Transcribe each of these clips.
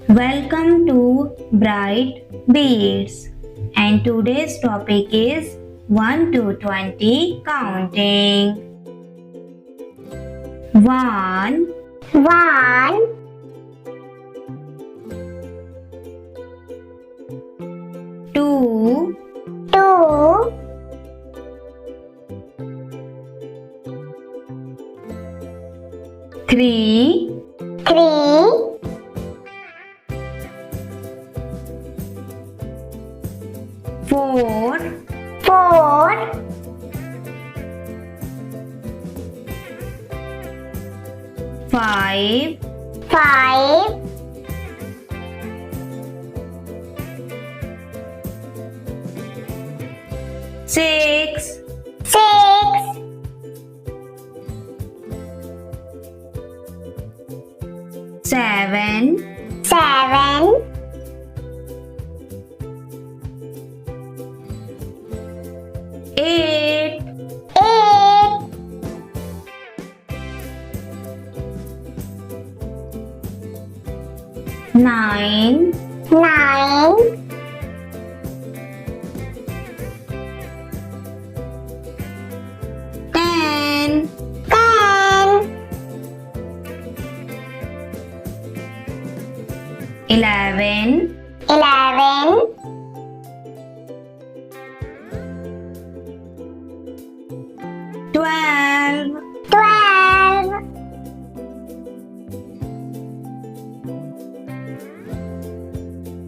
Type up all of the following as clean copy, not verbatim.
Welcome to Bright Beats, and today's topic is 1 to 20 counting. 1, One, 2, two, 3, three, 4, four, 5, five, 6, six, 7, seven, 8, eight, 9, nine, 10, 10, 11, 11, 12, 12,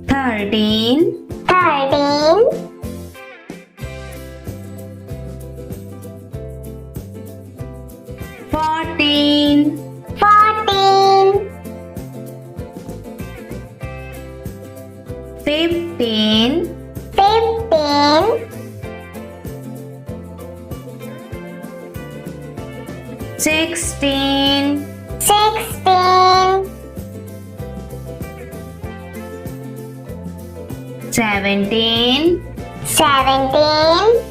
13, 13, 14, 14, 15, 15, 16, 16, 17, 17,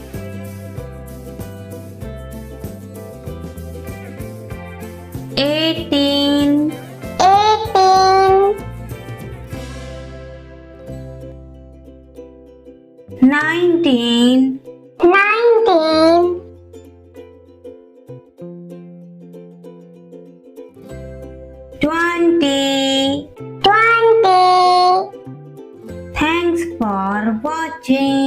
18, 18, 19, 19, 20. 20. Thanks for watching.